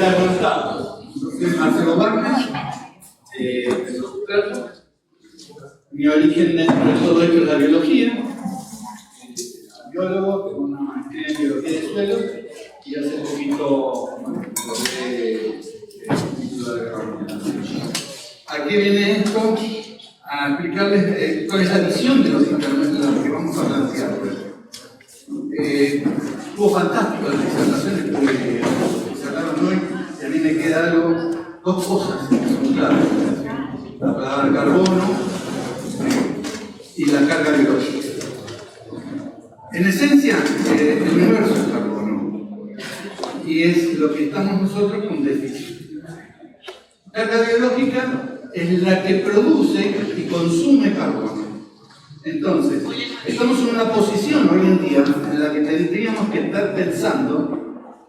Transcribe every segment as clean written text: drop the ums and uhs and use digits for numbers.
tal? ¿Cómo está? Soy Marcelo Barnes, doctor. Mi origen dentro de todo esto es la biología. Biólogo, tengo una maestría en biología de suelo y hace poquito logré el título de agronomía. Aquí viene esto a explicarles cuál es la visión de los instrumentos que vamos a plantear. Estuvo fantástico las disertaciones que se hablaron hoy, y a mí me queda algo, dos cosas que son claras: la palabra carbono y la carga biológica. En esencia, el universo es carbono y es lo que estamos nosotros con déficit. Carga biológica es la que produce y consume carbono. Entonces, estamos en una posición hoy en día en la que tendríamos que estar pensando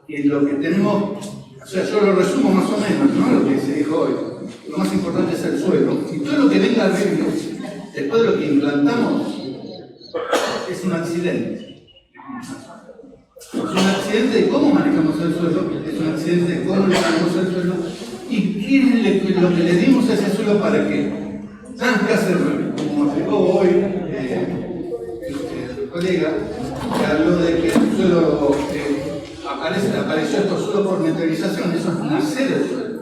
que lo que tenemos, o sea, yo lo resumo más o menos, ¿no? Lo que se dijo hoy, lo más importante es el suelo, y todo lo que venga al medio, después de lo que implantamos, es un accidente. Es un accidente de cómo manejamos el suelo, es un accidente de cómo manejamos el suelo, y qué es lo que le dimos a ese suelo para que nazca ese suelo. Como explicó hoy el colega, que habló de que el suelo apareció esto solo por meteorización. Eso es nacer el suelo.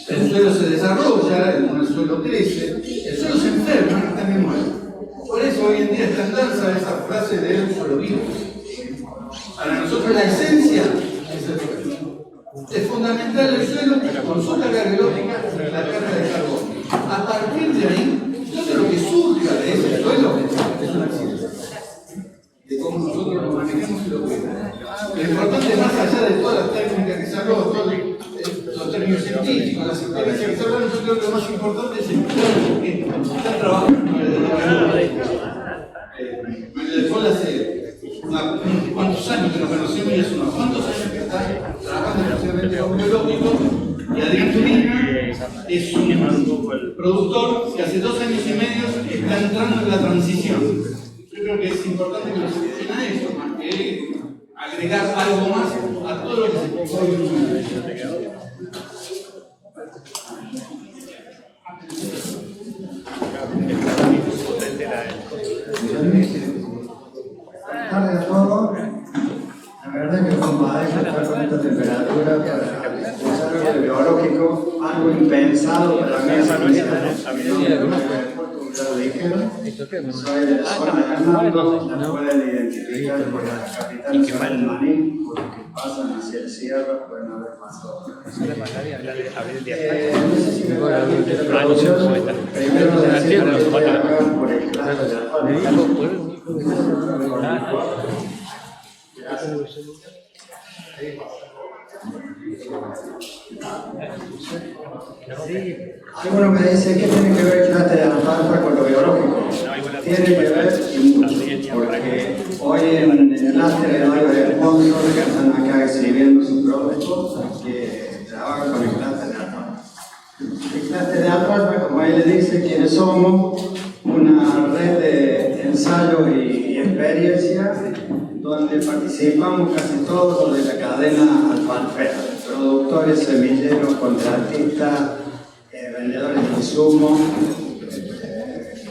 El suelo se desarrolla, el suelo crece, el suelo se enferma y también muere. Por eso hoy en día está en danza esa frase de un suelo vivo. Para nosotros la esencia es el suelo. Es fundamental el suelo con su carga biológica, la carga de carbono. A partir de ahí, todo lo que surja de ese suelo es un accidente. De cómo nosotros lo manejemos y lo cuidamos. Lo importante, más allá de todas las técnicas que se habló, todos los términos científicos, las experiencias que se hablaron, yo creo que lo más importante es el que está trabajando con el de Manuel de Paul hace cuántos años que nos conocemos y hace unos cuantos años que está trabajando especialmente con biológicos, y Adrián Turina es un productor que hace 2 años y medio está entrando en la transición. Yo creo que es importante que nos escuchen a eso, más que agregar algo más a todo lo que se explicó hoy en un momento. Buenas tardes a todos. La verdad que compadezco estar con esta temperatura para escuchar algo de biológico, algo impensado para mí. Ya lo dijeron, soy de la zona de Hernando, la pueden identificar por la capital San Manín, por lo que pasan hacia el cierre, pueden haber pasado. No sé si me da alguien que la producción, primero decir que estoy acá por el clase de alfabético. Algunos me dicen que tiene que ver el clúster de alfalfa con lo biológico. Tiene que ver y mucho, porque hoy en el clúster hay varios sponsors que están acá exhibiendo sus productos que trabajan con el clúster de alfalfa. El clúster de alfalfa, como él le dice, quienes somos una red de ensayo y experiencia donde participamos casi todos de la cadena alfalfera, productores, semilleros, contratistas, vendedores de insumos,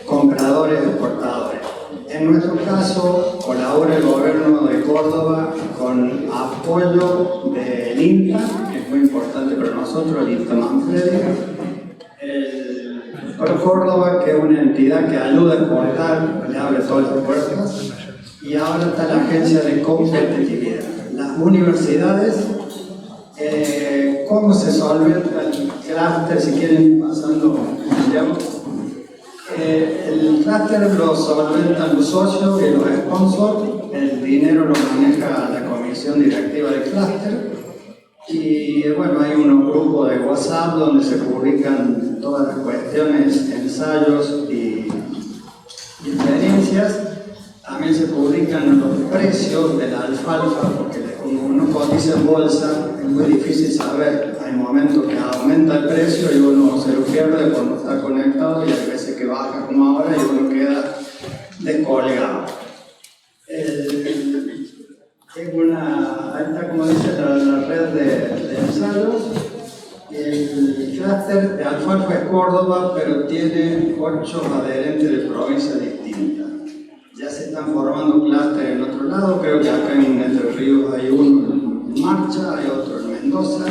compradores, exportadores. En nuestro caso, colabora el gobierno de Córdoba con apoyo del INTA, que es muy importante para nosotros, el INTA Manfredi, el Córdoba, que es una entidad que ayuda a exportar, le abre todas las puertas, y ahora está la agencia de competitividad. Las universidades, ¿cómo se solventa el clúster? Si quieren pasando, digamos, el clúster lo solventan los socios y los sponsors, el dinero lo maneja la comisión directiva del clúster, y bueno, hay unos grupos de WhatsApp donde se publican todas las cuestiones, ensayos y experiencias. También se publican los precios de la alfalfa, porque como uno cotiza en bolsa, es muy difícil saber. Hay momentos que aumenta el precio y uno se lo pierde por no estar conectado, y hay veces que baja como ahora y uno queda descolgado. Es una, ahí está, como dice, la red de ensayos. clúster de alfalfa es Córdoba, pero tiene 8 adherentes de provincias distintas. Ya se están formando clústeres en otro lado, creo que acá en Entre Ríos hay uno en marcha, hay otro en Mendoza.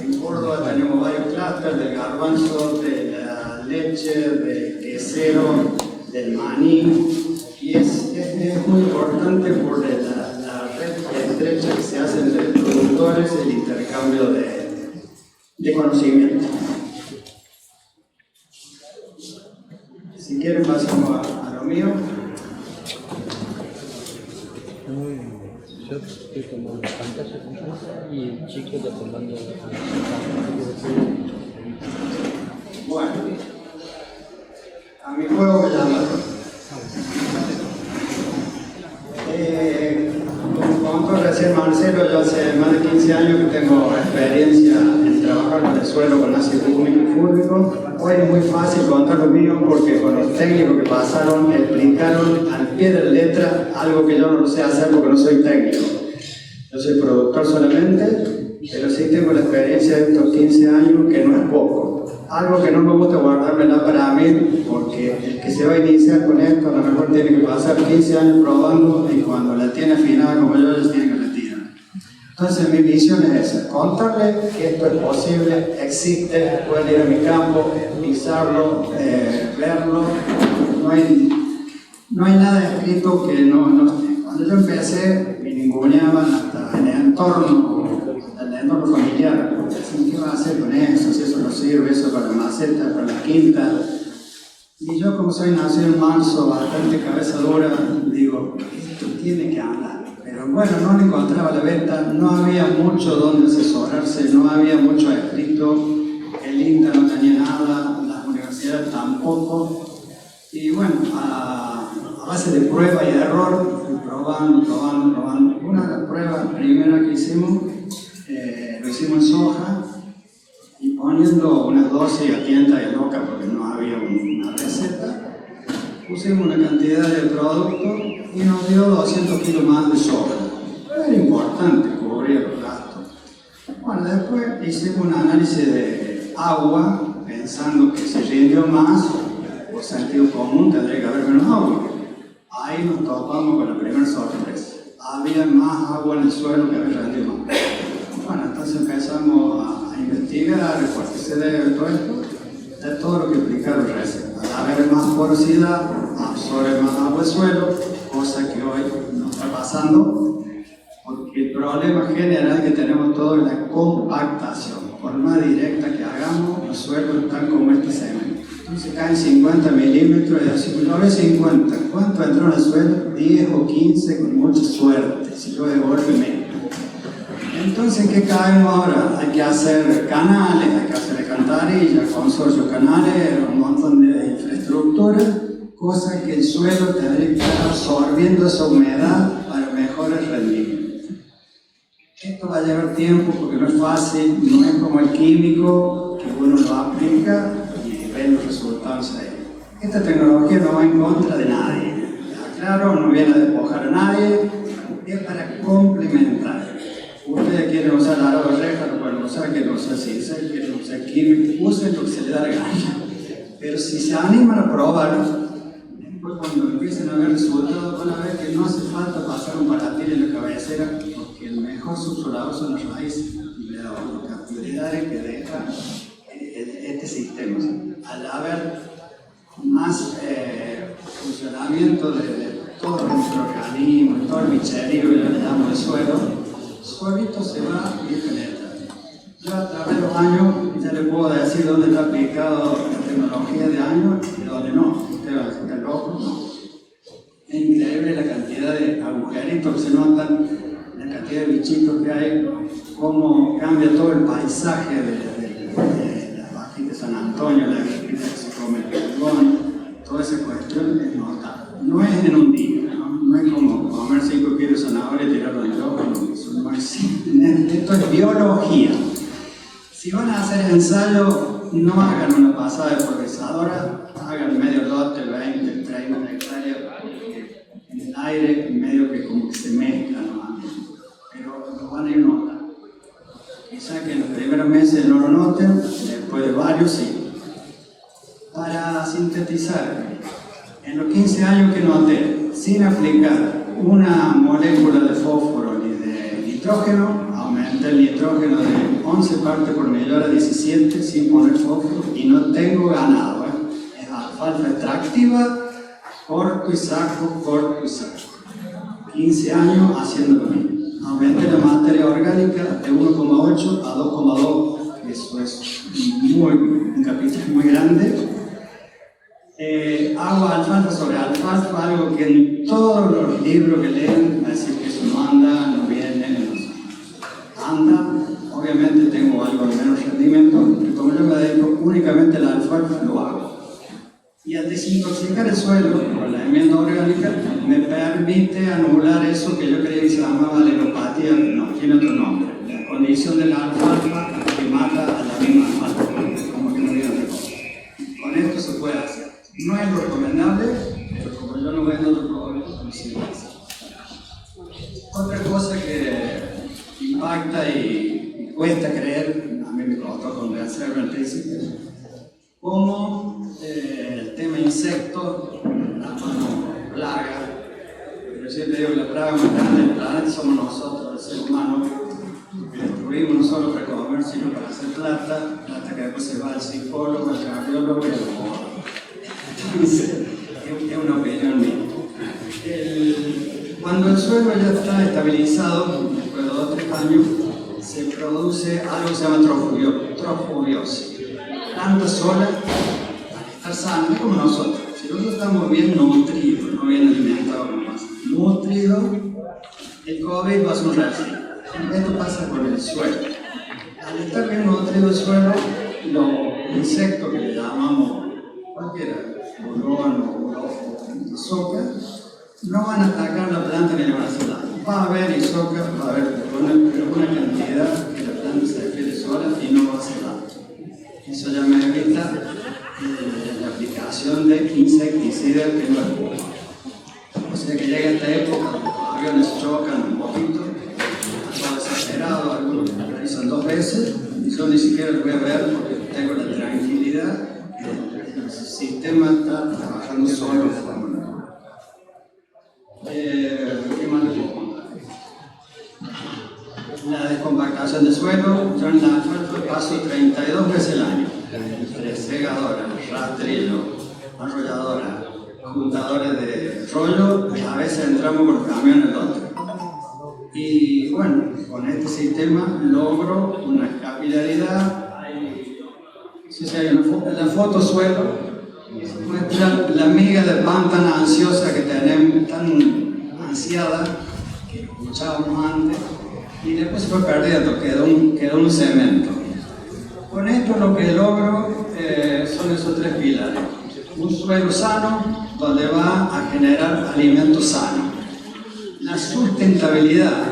En Córdoba tenemos varios clústeres del garbanzo, de la leche, del quesero, del maní. Y es muy importante por la red estrecha que se hace entre productores, el intercambio de conocimiento. Si quieren pasamos a lo mío. Yo estoy tomando pantalla y el chico está tomando Bueno, a mi juego me llama. Como contó recién Marcelo, yo hace más de 15 años que tengo experiencia en trabajar con el suelo con ácido húmico y fúlvico. Hoy es muy fácil contar lo mío porque con los técnicos que pasaron explicaron al pie de la letra algo que yo no lo sé hacer porque no soy técnico. Yo soy productor solamente, pero sí tengo la experiencia de estos 15 años que no es poco. Algo que no me gusta guardármela para mí, porque el que se va a iniciar con esto a lo mejor tiene que pasar 15 años probando y cuando la tiene afinada como yo, ya tiene que retirar. Entonces mi misión es esa, contarle que esto es posible, existe, pueden ir a mi campo, pisarlo, verlo, no hay nada escrito que no esté. Cuando yo empecé, me ninguneaban hasta en el entorno familiar. ¿Qué va a hacer con eso? Si eso no sirve, eso para la maceta, para la quinta. Y yo, como soy nacido en marzo, bastante cabeza dura, digo, esto tiene que andar. Pero bueno, no lo encontraba a la venta, no había mucho donde asesorarse, no había mucho escrito, el INTA no tenía nada, las universidades tampoco. Y bueno, a base de prueba y error, probando. Una de las pruebas primeras que hicimos, lo hicimos en soja y poniendo unas dosis a tienta y loca porque no había una receta, pusimos una cantidad de producto y nos dio 200 kilos más de soja. Era importante cubrir los gastos. Bueno, después hicimos un análisis de agua pensando que si rindió más, por sentido común tendría que haber menos agua. Ahí nos topamos con la primera sorpresa. Había más agua en el suelo que había rendido más. Bueno, entonces empezamos a investigar por qué se debe todo esto, de todo lo que explicaron recién. Al haber más porosidad, absorbe más agua el suelo, cosa que hoy no está pasando, porque el problema general que tenemos todo es la compactación. Por más directa que hagamos, los suelos están como este cemento. Entonces caen 50 milímetros y así, no ve 50. ¿Cuánto entró en el suelo? 10 o 15 con mucha suerte, si yo de golpe medio. Entonces, ¿qué caemos ahora? Hay que hacer canales, hay que hacer alcantarillas, consorcios canales, un montón de infraestructura, cosa que el suelo tendría que estar absorbiendo esa humedad para mejorar el rendimiento. Esto va a llevar tiempo porque no es fácil, no es como el químico que uno lo aplica y ve los resultados ahí. Esta tecnología no va en contra de nadie. Claro, no viene a despojar a nadie, es para complementar. Ustedes quieren usar arado de reja, lo pueden usar, quieren usar cincel, quieren usar químico, usen lo que se les da la gana. Pero si se animan a probar, después cuando empiecen a ver resultados, van a ver que no hace falta pasar un paratil en la cabecera, porque el mejor subsolador son las raíces y las cantidades que deja este sistema. Al haber más funcionamiento de todo el microorganismo, todo el bicherío que le damos al suelo, solito se va y penetra. Yo a través de los años ya le puedo decir dónde está aplicado la tecnología de años y dónde no. Usted va a decir que es loco, no. Es increíble la cantidad de agujeritos que se notan, la cantidad de bichitos que hay, cómo cambia todo el paisaje de la Bajita de San Antonio, la Bajita que se come el pulgón, toda esa cuestión es notable. No es en un día, no es como comer 5 kilos de zanahoria y tirarlo en el ojo, eso no es. Esto es biología. Si van a hacer ensayo, no hagan una pasada de procesadora, hagan medio lote, 20, 30 hectáreas, porque en el aire medio que como que se mezcla nomás, pero lo van a ir notando. Quizá que en los primeros meses no lo noten, después después de varios siglos. Para sintetizar, en los 15 años que noté, sin aplicar una molécula de fósforo ni de nitrógeno, aumenté el nitrógeno de 11 partes por millón a 17 sin poner fósforo y no tengo ganado. Es alfalfa extractiva, corto y saco, corto y saco. 15 años haciendo lo mismo. Aumenté la materia orgánica de 1,8 a 2,2, eso es un capítulo muy grande. Hago alfalfa sobre alfalfa, algo que en todos los libros que leen, decir que eso no anda, no viene, no anda. Obviamente tengo algo de menos rendimiento, pero como yo me dedico únicamente a la alfalfa, lo hago. Y al desintoxicar el suelo con la enmienda orgánica, me permite anular eso que yo creía que se llamaba alenopatía, no, tiene otro nombre. La condición de la alfalfa que mata a la misma alfalfa, como que no viene otra cosa. Con esto se puede hacer. No es lo recomendable, pero como yo no vendo otro producto, no sirve así. Otra cosa que impacta y cuesta creer, a mí me costó convencerme al principio, como el tema insectos, la mano plaga. Yo siempre digo que la plaga más grande del planeta somos nosotros, el ser humano, que destruimos no solo para comer, sino para hacer plata que después se va al psicólogo, al cardiólogo y al abogado. Es una opinión mía. Cuando el suelo ya está estabilizado, después de 2 o 3 años, se produce algo que se llama trofobiosis. Planta sola, al estar sana, es como nosotros. Si nosotros estamos bien nutridos, no bien alimentados nomás, nutridos, el COVID va a ser un refri. Esto pasa con el suelo. Al estar bien nutrido el suelo, los insectos que le llamamos cualquiera, bolón o soca, no van a atacar la planta ni le van a hacer daño. Va a haber isoca, va a haber una cantidad que la planta se defiende sola y no va a hacer daño. Eso ya me evita la aplicación de insecticidas que no es bueno. O sea que llega esta época, los aviones chocan un poquito, todo desesperado, algunos lo realizan 2 veces, y yo ni siquiera lo voy a ver porque tengo la tranquilidad que el sistema está trabajando solo de forma normal. ¿Qué más les puedo contar? La descompactación del suelo, yo en la alfalfa paso 32 veces al año, entre segadora, rastrillo, arrolladora, juntadores de rollo, y a veces entramos con los camiones del otro. Y bueno, con este sistema logro una capilaridad. Si hay la foto suelo, muestra la miga de pan tan ansiosa que tenemos, tan ansiada, que escuchábamos antes, y después se fue perdiendo, quedó un cemento. Con esto lo que logro son esos 3 pilares. Un suelo sano, donde va a generar alimentos sanos. La sustentabilidad,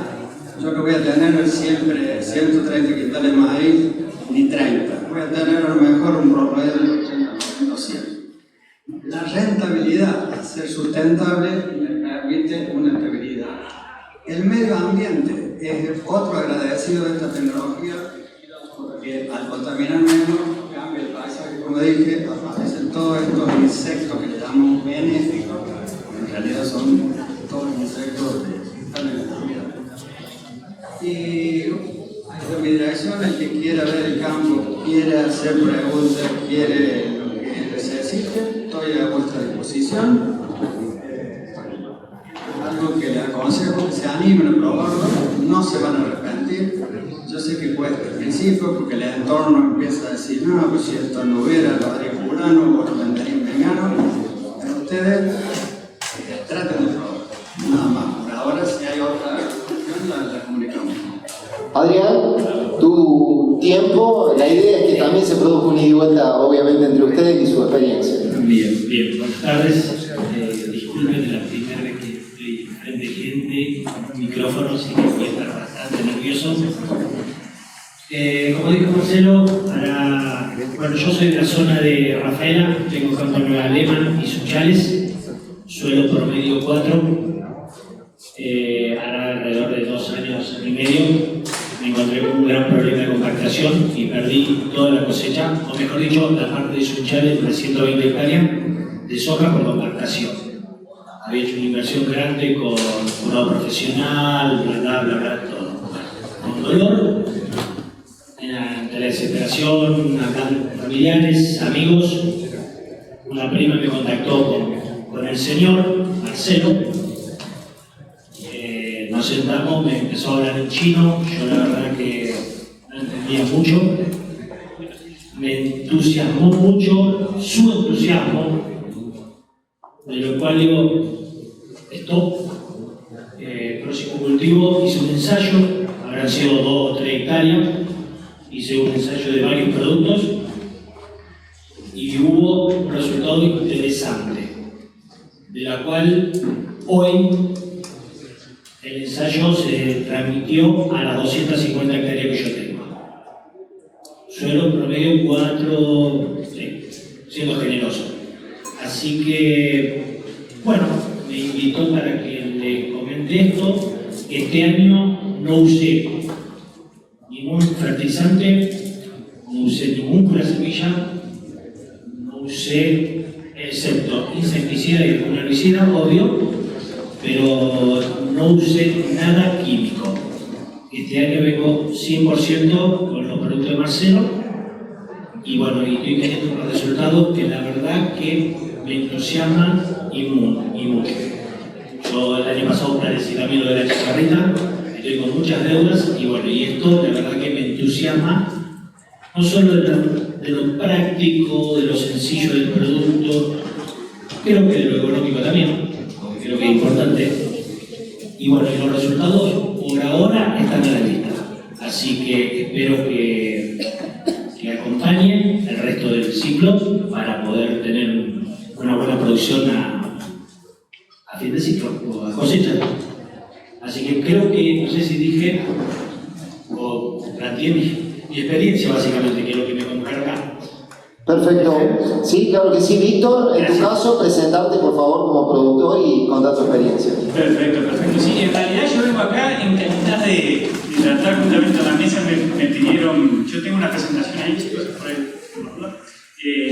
yo no voy a tener siempre 130 quintales de maíz, ni 30. Voy a tener a lo mejor un promedio de 80%, 100. La rentabilidad, ser sustentable, me permite una estabilidad. El medio ambiente es otro agradecido de esta tecnología, porque al contaminar menos cambia el paisaje. Como dije, aparecen todos estos insectos que le llamamos benéficos, en realidad son todos insectos que están en el ambiente. Y en mi dirección, el que quiera ver el campo, quiere hacer preguntas, quiere lo que necesite, estoy a vuestra disposición. Algo que les aconsejo que se animen a probarlo, no se van a arrepentir. Yo sé que cuesta al principio porque el entorno empieza a decir, no, pues si esto no hubiera, lo haría fulano o lo vendería en vegano. Pero ustedes traten de probarlo, nada más. Por ahora, si hay otra cuestión, la comunicamos. Adrián, tu tiempo, la idea es que también se produzca una ida y vuelta, obviamente, entre ustedes y su experiencia. Bien, buenas tardes. Disculpen la primera vez que estoy frente a gente, micrófonos y que voy a estar bastante nervioso. Como dijo Marcelo, bueno, yo soy de la zona de Rafaela, tengo campo en Nueva Lema y Suchales, suelo promedio 4, hará alrededor de 2 años y medio. me encontré con un gran problema de compactación y perdí toda la cosecha, o mejor dicho, la parte de Sunchales de 120 hectáreas de soja por compactación. Había hecho una inversión grande con un profesional, bla, bla, bla, todo. Con dolor, ante la desesperación, familiares, amigos, una prima me contactó con el señor Marcelo. Nos sentamos, me empezó a hablar en chino, yo la verdad que no entendía mucho. Me entusiasmó mucho su entusiasmo, de lo cual digo, stop, próximo cultivo, hice un ensayo, habrán sido 2 o 3 hectáreas, hice un ensayo de varios productos y hubo un resultado interesante, de la cual hoy el ensayo se transmitió a las 250 hectáreas que yo tengo. Suelo promedio 4, siendo generoso. Así que, bueno, me invitó para que le comente esto. Este año no usé ningún fertilizante, no usé ningún cura semilla, no usé, excepto insecticida y algún herbicida, obvio, pero no usé nada químico. Este año vengo 100% con los productos de Marcelo y bueno, y estoy teniendo unos resultados que la verdad que me entusiasman y mucho. Yo el año pasado padecí también lo de la chicharrita, estoy con muchas deudas y bueno, y esto la verdad que me entusiasma, no solo de lo práctico, de lo sencillo del producto, creo que de lo económico también, porque creo que es importante. Y bueno, y los resultados por ahora están a la vista. Así que espero que acompañen el resto del ciclo para poder tener una buena producción a fin de ciclo o a cosecha. Así que creo que, no sé si dije o planteé mi experiencia básicamente, que es lo que me convocaron acá. Perfecto. Sí, claro que sí. Víctor, en tu caso, presentarte por favor como productor y contar tu experiencia. Perfecto, perfecto. Sí, en realidad yo vengo acá en calidad de tratar juntamente a la mesa. Me pidieron, yo tengo una presentación ahí, chicos, por ahí.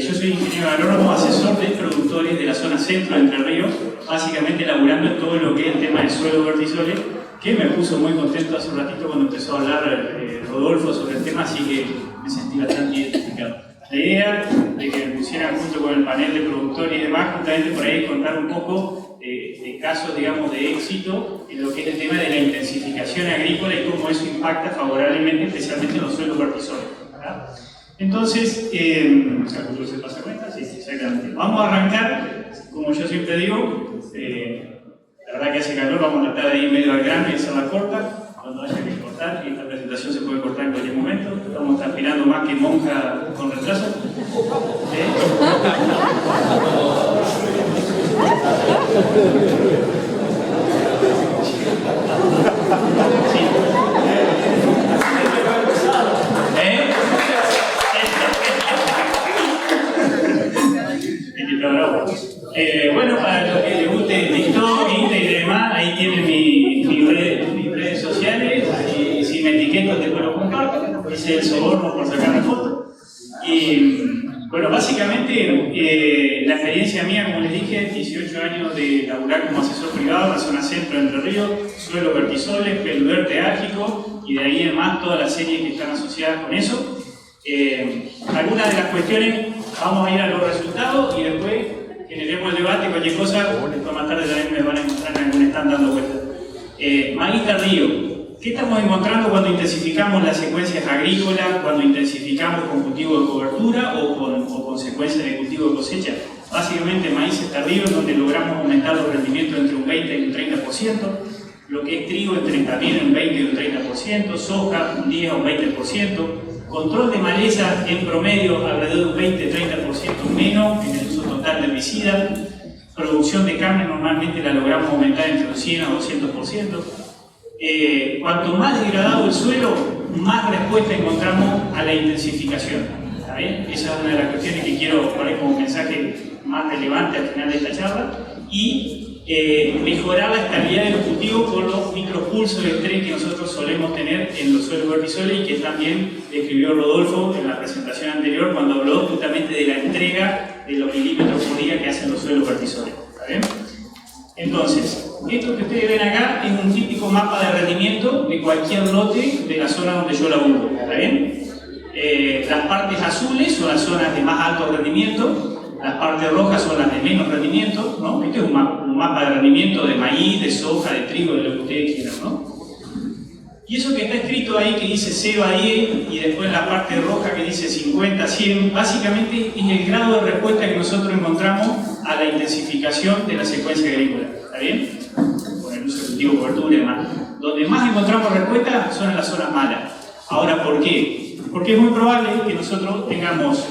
Yo soy ingeniero agrónomo, asesor de productores de la zona centro de Entre Ríos, básicamente laburando en todo lo que es el tema de suelo vertisoles, que me puso muy contento hace un ratito cuando empezó a hablar Rodolfo sobre el tema, así que me sentí bastante identificado. La idea de que me pusieran junto con el panel de productores y demás, justamente por ahí contar un poco de casos, digamos, de éxito en lo que es el tema de la intensificación agrícola y cómo eso impacta favorablemente, especialmente en los suelos vertisoles. Entonces, ¿calculo se pasa cuenta? Sí, exactamente. Vamos a arrancar, como yo siempre digo, la verdad que hace calor, vamos a tratar de ir medio al grano y hacerla corta. Cuando haya que cortar, y esta presentación se puede cortar en cualquier momento. Estamos transpirando más que monja con retraso. Sí. Bueno, para los que les guste TikTok, Instagram y demás, ahí tienen mis redes sociales. Y si me etiqueto, después lo comparto. Hice el soborno por sacar la foto. Y bueno, básicamente la experiencia mía, como les dije, 18 años de laburar como asesor privado en la zona centro de Entre Ríos, suelo vertisoles, peluderte térgico y de ahí en más todas las series que están asociadas con eso. Algunas de las cuestiones, vamos a ir a los resultados y después generemos el debate, cualquier cosa, después más tarde también me van a encontrar en algún stand dando vueltas. Maíz tardío. ¿Qué estamos encontrando cuando intensificamos las secuencias agrícolas, cuando intensificamos con cultivo de cobertura o con secuencias de cultivo de cosecha? Básicamente maíces tardíos donde logramos aumentar los rendimientos entre un 20 y un 30%, lo que es trigo entre también un 20 y un 30%, soja un 10 a un 20%, control de maleza en promedio alrededor de un 20-30% menos en el uso total de herbicidas, producción de carne normalmente la logramos aumentar entre un 100 a 200%. Cuanto más degradado el suelo, más respuesta encontramos a la intensificación. ¿Está bien? Esa es una de las cuestiones que quiero poner como mensaje más relevante al final de esta charla. Y mejorar la estabilidad de los cultivos con los micropulsos de estrés que nosotros solemos tener en los suelos vertisoles y que también describió Rodolfo en la presentación anterior cuando habló justamente de la entrega de los milímetros por día que hacen los suelos vertisoles. ¿Está bien? Entonces, esto que ustedes ven acá es un típico mapa de rendimiento de cualquier lote de la zona donde yo laburo. ¿Está bien? Las partes azules son las zonas de más alto rendimiento. Las partes rojas son las de menos rendimiento, ¿no? Este es un mapa de rendimiento de maíz, de soja, de trigo, de lo que ustedes quieran, ¿no? Y eso que está escrito ahí que dice 0 a 10 y después la parte roja que dice 50 a 100, básicamente es el grado de respuesta que nosotros encontramos a la intensificación de la secuencia agrícola, ¿está bien? Con el uso de cultivo, cobertura y demás. Donde más encontramos respuesta son en las zonas malas. Ahora, ¿por qué? Porque es muy probable que nosotros tengamos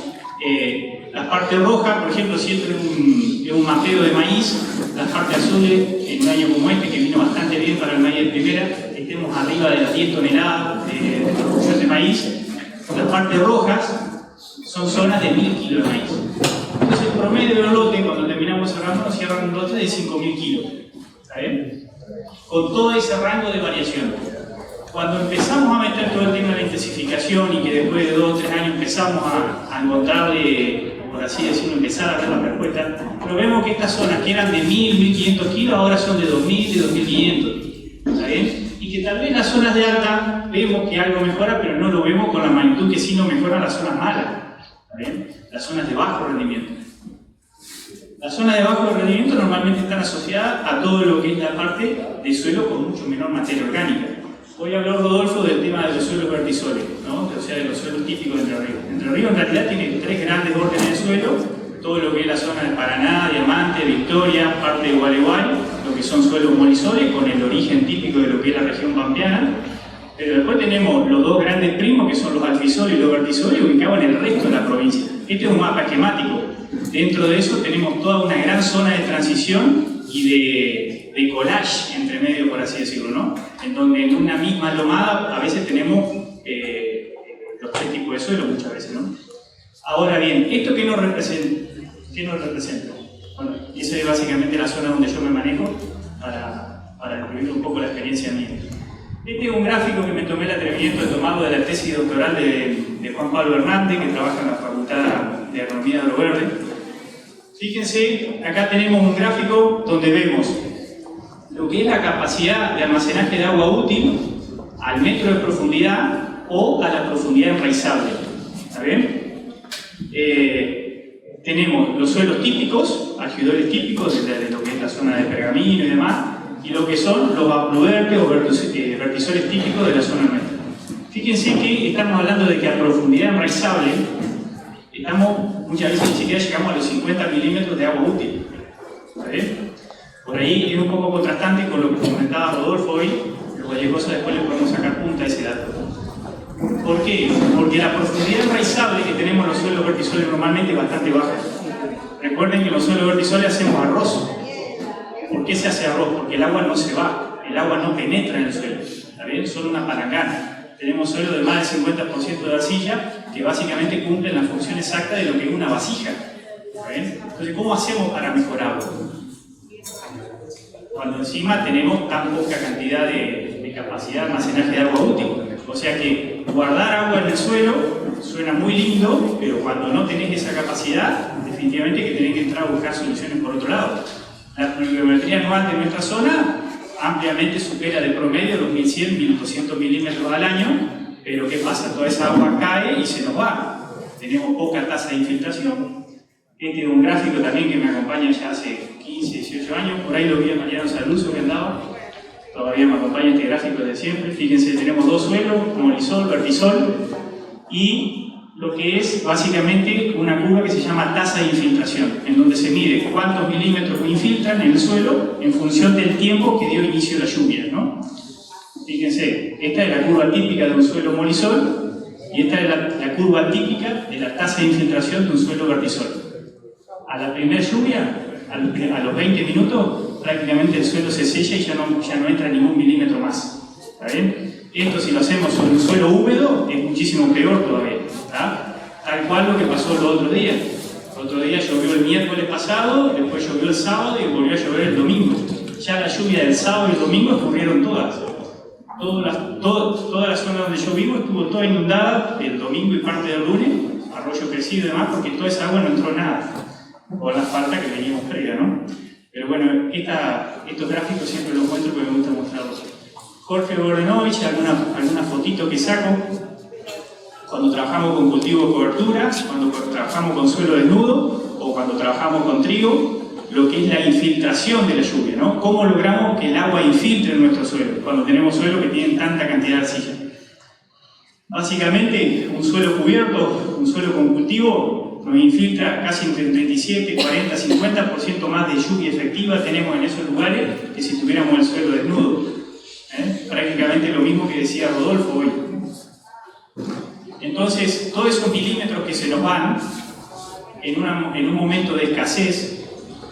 la parte roja, por ejemplo, si esto es un mapeo de maíz, las partes azules, en un año como este, que vino bastante bien para el maíz de primera, estemos arriba de las 10 toneladas de producción de maíz. Las partes rojas son zonas de 1000 kilos de maíz. Entonces, el promedio de un lote, cuando terminamos cerrando, nos cierran un lote de 5000 kilos. ¿Está bien? Con todo ese rango de variación. Cuando empezamos a meter todo el tema de la intensificación y que después de 2 o 3 años empezamos a encontrarle, por así decirlo, empezar a ver la respuesta, pero vemos que estas zonas que eran de 1000, 1500 kilos ahora son de 2000, de 2500. ¿Está bien? Y que tal vez las zonas de alta vemos que algo mejora, pero no lo vemos con la magnitud que sí nos mejoran las zonas malas. ¿Está bien? Las zonas de bajo rendimiento. Las zonas de bajo rendimiento normalmente están asociadas a todo lo que es la parte de suelo con mucho menor materia orgánica. Hoy habló Rodolfo del tema de los suelos vertisoles, ¿no? O sea, de los suelos típicos de Entre Ríos. Entre Ríos en realidad tiene 3 grandes órdenes de suelo, todo lo que es la zona de Paraná, Diamante, Victoria, parte de Gualeguay, lo que son suelos molisoles, con el origen típico de lo que es la región pampeana. Pero después tenemos los 2 grandes primos, que son los alfisoles y los vertisoles, ubicados en el resto de la provincia. Este es un mapa esquemático. Dentro de eso tenemos toda una gran zona de transición y de collage entre medio, por así decirlo, ¿no? En donde en una misma lomada a veces tenemos los 3 tipos de suelo, muchas veces, ¿no? Ahora bien, ¿esto qué nos representa? Bueno, esa es básicamente la zona donde yo me manejo para describir un poco la experiencia mía. Este es un gráfico que me tomé el atrevimiento de tomarlo de la tesis doctoral de Juan Pablo Hernández, que trabaja en la Facultad de Agronomía de Oro Verde. Fíjense, acá tenemos un gráfico donde vemos lo que es la capacidad de almacenaje de agua útil al metro de profundidad o a la profundidad enraizable. ¿Está bien? Tenemos los suelos típicos, algidoles típicos de lo que es la zona de Pergamino y demás, y lo que son los apluvertes o vertisoles típicos de la zona nuestra. Fíjense que estamos hablando de que a profundidad enraizable muchas veces ni siquiera llegamos a los 50 milímetros de agua útil. ¿Está bien? Por ahí es un poco contrastante con lo que comentaba Rodolfo hoy, pero cualquier cosa después le podemos sacar punta a ese dato. ¿Por qué? Porque la profundidad enraizable que tenemos en los suelos vertisoles normalmente es bastante baja. Recuerden que en los suelos vertisoles hacemos arroz. ¿Por qué se hace arroz? Porque el agua no se va, el agua no penetra en el suelo. ¿Está bien? Solo una palangana. Tenemos suelos de más del 50% de arcilla que básicamente cumplen la función exacta de lo que es una vasija. ¿Está bien? Entonces, ¿cómo hacemos para mejorarlo? Cuando encima tenemos tan poca cantidad de capacidad de almacenaje de agua útil. O sea que guardar agua en el suelo suena muy lindo, pero cuando no tenés esa capacidad, definitivamente que tenés que entrar a buscar soluciones por otro lado. La pluviometría anual de nuestra zona ampliamente supera de promedio los 1100, 1200 milímetros al año, pero ¿qué pasa? Toda esa agua cae y se nos va. Tenemos poca tasa de infiltración. Este es un gráfico también que me acompaña ya hace 15, 18 años, por ahí lo vi a Mariano Saluso que andaba, todavía me acompaña este gráfico de siempre. Fíjense, tenemos 2 suelos, molisol, vertisol, y lo que es básicamente una curva que se llama tasa de infiltración, en donde se mide cuántos milímetros infiltran en el suelo en función del tiempo que dio inicio la lluvia, ¿no? Fíjense, esta es la curva típica de un suelo molisol y esta es la curva típica de la tasa de infiltración de un suelo vertisol. A la primera lluvia, a los 20 minutos, prácticamente el suelo se sella y ya no entra ningún milímetro más. ¿Está bien? Esto, si lo hacemos sobre un suelo húmedo, es muchísimo peor todavía. ¿Está? Tal cual lo que pasó los otros días. Otro día llovió el miércoles pasado, después llovió el sábado y volvió a llover el domingo. Ya la lluvia del sábado y el domingo escurrieron todas. Toda la zona donde yo vivo estuvo toda inundada el domingo y parte del lunes, arroyo crecido y demás, porque toda esa agua no entró nada, por la falta que veníamos previa, ¿no? Pero bueno, estos gráficos siempre los muestro porque me gusta mostrarlos. Jorge Bordenovich, alguna fotito que saco, cuando trabajamos con cultivo de cobertura, cuando trabajamos con suelo desnudo o cuando trabajamos con trigo, lo que es la infiltración de la lluvia, ¿no? ¿Cómo logramos que el agua infiltre en nuestro suelo cuando tenemos suelos que tienen tanta cantidad de arcilla? Básicamente, un suelo cubierto, un suelo con cultivo, nos infiltra casi entre 37, 40, 50% más de lluvia efectiva tenemos en esos lugares que si tuviéramos el suelo desnudo. Prácticamente lo mismo que decía Rodolfo hoy. Entonces, todos esos milímetros que se nos van en un momento de escasez,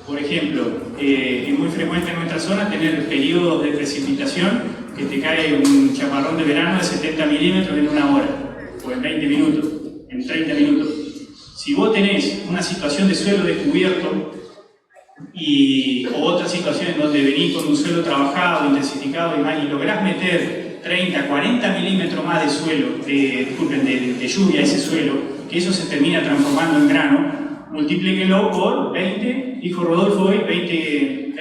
por ejemplo, es muy frecuente en nuestra zona tener periodos de precipitación que te cae un chaparrón de verano de 70 milímetros en una hora, o en 20 minutos, en 30 minutos. Si vos tenés una situación de suelo descubierto o otra situación en donde venís con un suelo trabajado, intensificado y más, y lográs meter 30, 40 milímetros más de suelo, de lluvia a ese suelo, que eso se termina transformando en grano, multiplíquenlo por 20, dijo Rodolfo hoy, 20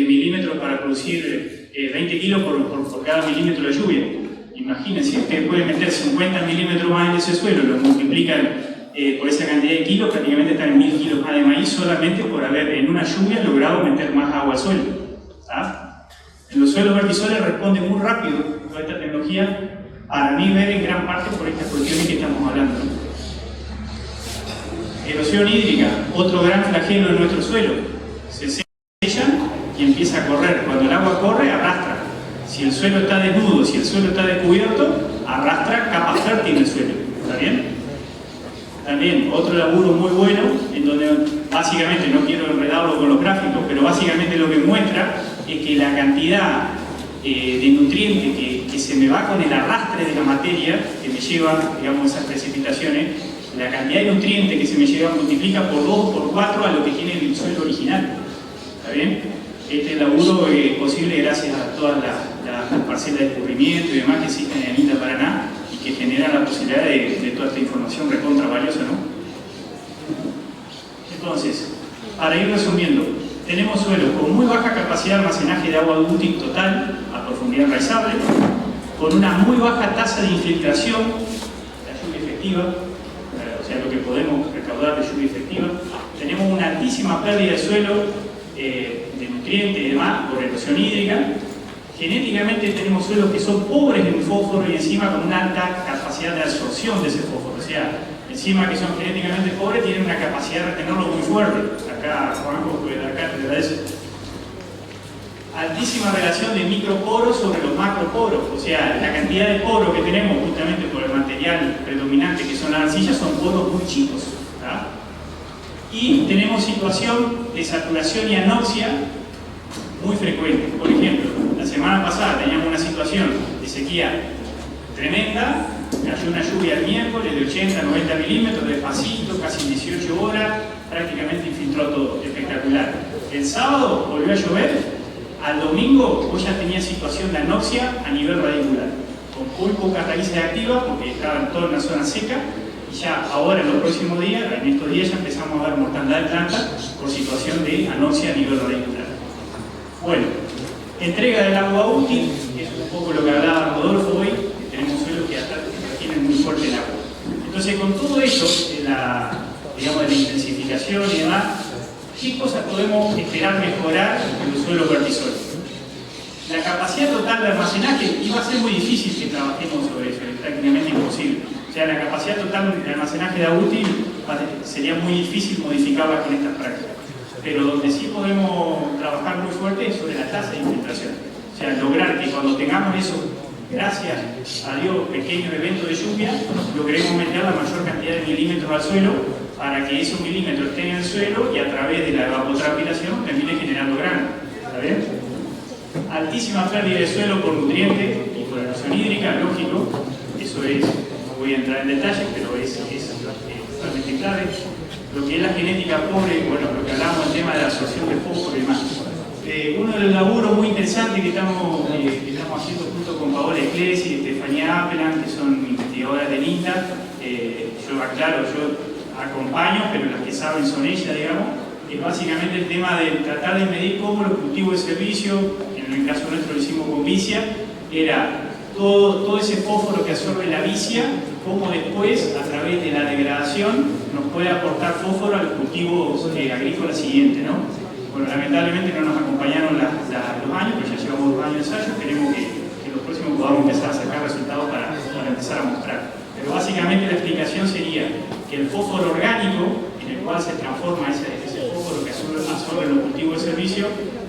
milímetros para producir 20 kilos por cada milímetro de lluvia. Imagínense, ustedes pueden meter 50 milímetros más en ese suelo, lo multiplican por esa cantidad de kilos, prácticamente están en 1000 kilos más de maíz solamente por haber en una lluvia logrado meter más agua al suelo. ¿Ah? En los suelos vertisolares responde muy rápido toda esta tecnología, para mí ver en gran parte por estas cuestiones que estamos hablando. Erosión hídrica, otro gran flagelo en nuestro suelo. Se sellan y empieza a correr. Cuando el agua corre, arrastra. Si el suelo está desnudo, si el suelo está descubierto, arrastra capa fértil del suelo. ¿Está bien? También otro laburo muy bueno, en donde básicamente, no quiero enredarlo con los gráficos, pero básicamente lo que muestra es que la cantidad de nutrientes que se me va con el arrastre de la materia, que me lleva, digamos, esas precipitaciones, la cantidad de nutrientes que se me lleva multiplica por 2 o por 4 a lo que tiene el suelo original. ¿Está bien? Este laburo es posible gracias a todas las parcelas de descubrimiento y demás que existen en Anita Paraná y que generan la posibilidad de toda esta información recontra valiosa, ¿no? Entonces, para ir resumiendo, tenemos suelos con muy baja capacidad de almacenaje de agua útil total a profundidad enraizable, con una muy baja tasa de infiltración, la lluvia efectiva, o sea, lo que podemos recaudar de lluvia efectiva. Tenemos una altísima pérdida de suelo, de nutrientes y demás, por erosión hídrica. Genéticamente tenemos suelos que son pobres en fósforo y encima con una alta capacidad de absorción de ese fósforo. O sea, encima que son genéticamente pobres, tienen una capacidad de retenerlo muy fuerte. Acá Juanjo puede dar cátedra de eso. Altísima relación de microporos sobre los macroporos, o sea, la cantidad de poros que tenemos justamente por el material predominante que son las arcillas son poros muy chicos, ¿tá? Y tenemos situación de saturación y anoxia muy frecuente. Por ejemplo, la semana pasada teníamos una situación de sequía tremenda, cayó una lluvia el miércoles de 80 90 milímetros, despacito, casi 18 horas, prácticamente infiltró todo, espectacular. El sábado volvió a llover. Al domingo vos ya tenías situación de anoxia a nivel radicular, con muy pocas raíces activas porque estaban toda en una zona seca, y ya ahora en los próximos días, en estos días ya empezamos a ver mortandad de plantas por situación de anoxia a nivel radicular. Bueno, entrega del agua útil, que es un poco lo que hablaba Rodolfo hoy, que tenemos suelos que tienen muy fuerte el agua. Entonces con todo esto, digamos de la intensificación y demás, ¿qué cosas podemos esperar mejorar en los suelos vertisolares? La capacidad total de almacenaje iba a ser muy difícil que trabajemos sobre eso, es prácticamente imposible. O sea, la capacidad total de almacenaje de agua útil sería muy difícil modificarla con estas prácticas. Pero donde sí podemos trabajar muy fuerte es sobre la tasa de infiltración. O sea, lograr que cuando tengamos eso, gracias a Dios, pequeños eventos de lluvia, logremos meter la mayor cantidad de milímetros al suelo para que esos milímetros estén en el suelo y a través de la evapotranspiración termine generando grano. ¿Está bien? Altísima pérdida de suelo por nutrientes y por erosión hídrica, lógico. Eso es, no voy a entrar en detalles, pero es totalmente clave. lo que es la genética pobre, bueno, lo que hablamos del tema de la absorción de fósforo y demás. Uno de los laburos muy interesantes que estamos haciendo junto con Paola Ecclesi y Estefanía Apelan, que son investigadoras del INTA, yo aclaro, yo acompaño, pero las que saben son ellas, digamos, es básicamente el tema de tratar de medir cómo los cultivos de servicio, en el caso nuestro lo hicimos con vicia, era todo ese fósforo que absorbe la vicia, cómo después, a través de la degradación, nos puede aportar fósforo al cultivo agrícola siguiente, ¿no? Bueno, lamentablemente no nos acompañaron los años, pero ya llevamos 2 años de ensayo, queremos que los próximos podamos empezar a sacar resultados para empezar a mostrar. Pero básicamente la explicación sería que el fósforo orgánico, en el cual se transforma ese fósforo que absorbe los cultivos de servicio,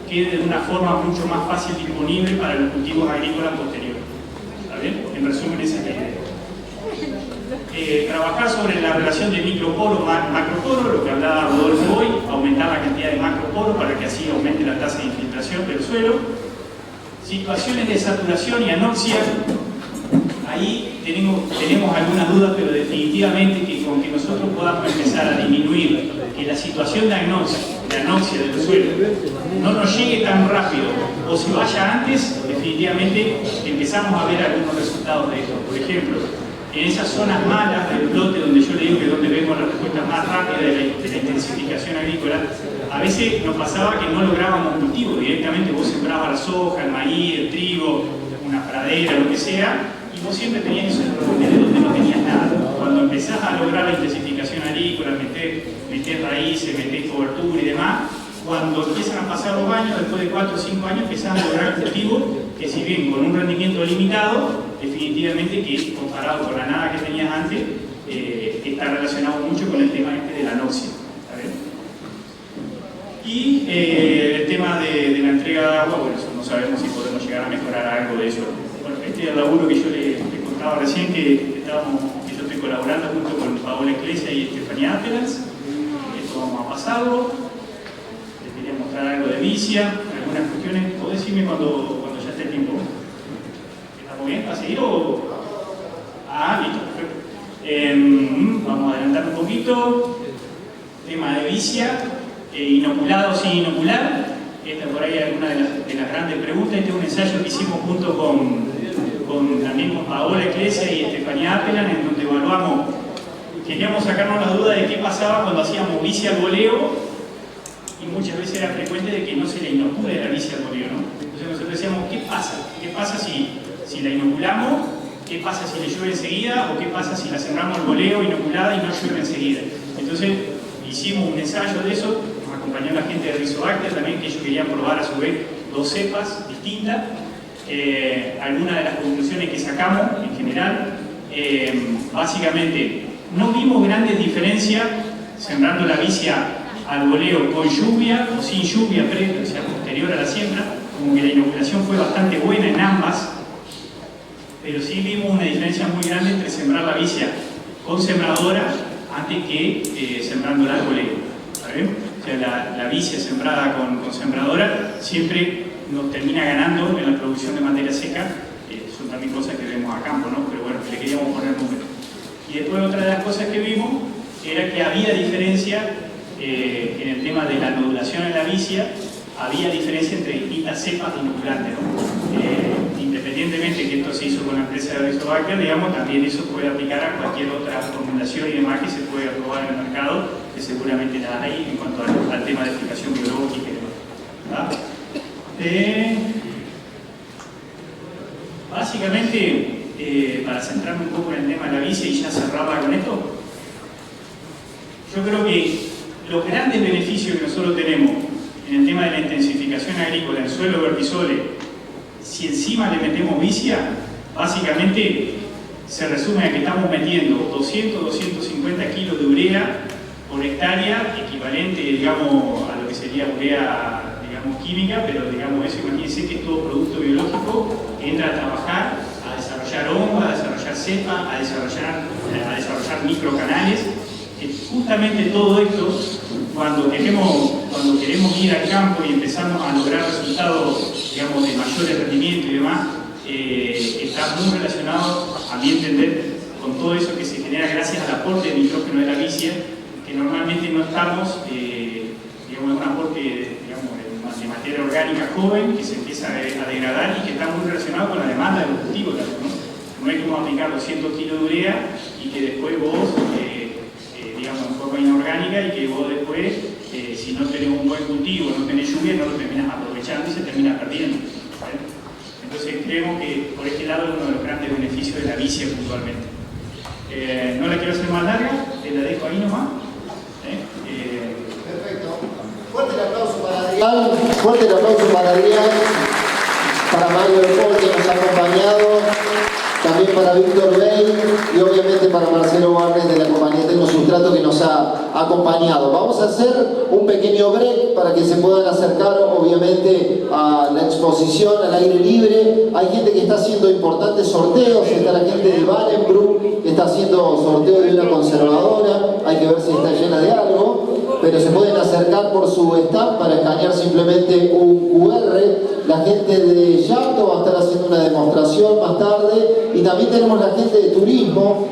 quede de una forma mucho más fácil disponible para los cultivos agrícolas posteriores. ¿Está bien? En resumen, esa es la idea. Trabajar sobre la relación de microporo, macroporo, lo que hablaba Rodolfo hoy, aumentar la cantidad de macroporo para que así aumente la tasa de infiltración del suelo. Situaciones de saturación y anoxia, ahí tenemos algunas dudas, pero definitivamente que con que nosotros podamos empezar a disminuir que la situación de anoxia del suelo no nos llegue tan rápido o se vaya antes, definitivamente empezamos a ver algunos resultados de esto. Por ejemplo, en esas zonas malas del lote donde yo le digo que es donde vemos la respuesta más rápida de la intensificación agrícola, a veces nos pasaba que no lográbamos cultivo, directamente vos sembrabas la soja, el maíz, el trigo, una pradera, lo que sea, y vos siempre tenías esos lugares donde no tenías nada. Cuando empezás a lograr la intensificación agrícola, metés raíces, metés cobertura y demás, cuando empiezan a pasar los años, después de 4 o 5 años, empezás a lograr cultivos que, si bien con un rendimiento limitado, definitivamente que comparado con la nada que tenías antes, está relacionado mucho con el tema de la anoxia. Y el tema de la entrega de agua, bueno, eso no sabemos si podemos llegar a mejorar algo de eso. Bueno, este es el laburo que yo le contaba recién, que yo estoy colaborando junto con Paola Ecclesi y Estefanía Apelan. Esto vamos a pasarlo. Les quería mostrar algo de vicia, algunas cuestiones. ¿Podés decirme cuando ya esté el tiempo? ¿Estamos bien? ¿A seguir o...? Listo, perfecto. Vamos a adelantar un poquito. Tema de vicia. Inoculado sin inocular. Esta por ahí es una de las grandes preguntas. Este es un ensayo que hicimos junto también con Paola Ecclesi y Estefanía Apelan, en donde evaluamos, queríamos sacarnos la duda de qué pasaba cuando hacíamos vicia al voleo, y muchas veces era frecuente de que no se le inocule la vicia al voleo, ¿no? Entonces nosotros decíamos, ¿qué pasa? ¿Qué pasa si la inoculamos? ¿Qué pasa si le llueve enseguida? ¿O qué pasa si la sembramos al voleo inoculada y no llueve enseguida? Entonces hicimos un ensayo de eso. Acompañó la gente de Rizobacter también, que ellos querían probar a su vez 2 cepas distintas. Algunas de las conclusiones que sacamos en general, básicamente no vimos grandes diferencias sembrando la vicia al voleo con lluvia o sin lluvia previa, o sea, posterior a la siembra, como que la inoculación fue bastante buena en ambas, pero sí vimos una diferencia muy grande entre sembrar la vicia con sembradora antes que sembrándola al voleo. ¿Saben? O sea, la vicia sembrada con sembradora siempre nos termina ganando en la producción de materia seca. Son también cosas que vemos a campo, ¿no? Pero bueno, le queríamos poner números. Y después otra de las cosas que vimos era que había diferencia en el tema de la nodulación en la vicia, había diferencia entre distintas cepas de inoculantes, ¿no? Independientemente que esto se hizo con la empresa de Rizobacter, digamos, también eso puede aplicar a cualquier otra formulación y demás que se puede probar en el mercado, que seguramente la hay en cuanto al tema de aplicación biológica y demás. Básicamente, para centrarme un poco en el tema de la vicia y ya cerrarla con esto, yo creo que los grandes beneficios que nosotros tenemos en el tema de la intensificación agrícola en suelo vertisole, si encima le metemos vicia, básicamente se resume a que estamos metiendo 200-250 kilos de urea por hectárea, equivalente, digamos, a lo que sería urea, digamos, química, pero digamos eso, imagínense que es todo producto biológico que entra a trabajar, a desarrollar hongos, a desarrollar cepa, a desarrollar microcanales, que justamente todo esto, cuando queremos ir al campo y empezamos a lograr resultados, digamos, de mayores rendimientos y demás, está muy relacionado, a mi entender, con todo eso que se genera gracias al aporte de nitrógeno de la vicia, que que normalmente no estamos, digamos, en un aporte de materia orgánica joven que se empieza a degradar y que está muy relacionado con la demanda de los cultivos también, ¿no? No es como aplicar 200 kilos de urea y que después vos, digamos, en forma inorgánica y que vos después, si no tenés un buen cultivo, no tenés lluvia, no lo terminas aprovechando y se termina perdiendo. ¿Vale? Entonces creemos que por este lado es uno de los grandes beneficios de la vicia puntualmente. No la quiero hacer más larga, la dejo ahí nomás. Perfecto. Fuerte el aplauso para Adrián. Fuerte el aplauso para Adrián, para Mario del Pol, que nos ha acompañado, también para Víctor Bey y obviamente para Marcelo Barnes de la compañía Tecnosustrato que nos ha acompañado. Vamos a hacer un pequeño break para que se puedan acercar obviamente a la exposición al aire libre. Hay gente que está haciendo importantes sorteos, está la gente de Wallenbrook que está haciendo sorteo de una conservadora, hay que ver si está llena de algo, pero se pueden acercar por su stand para escanear simplemente un QR. La gente de Yato va a estar haciendo una demostración más tarde y también tenemos la gente de turismo,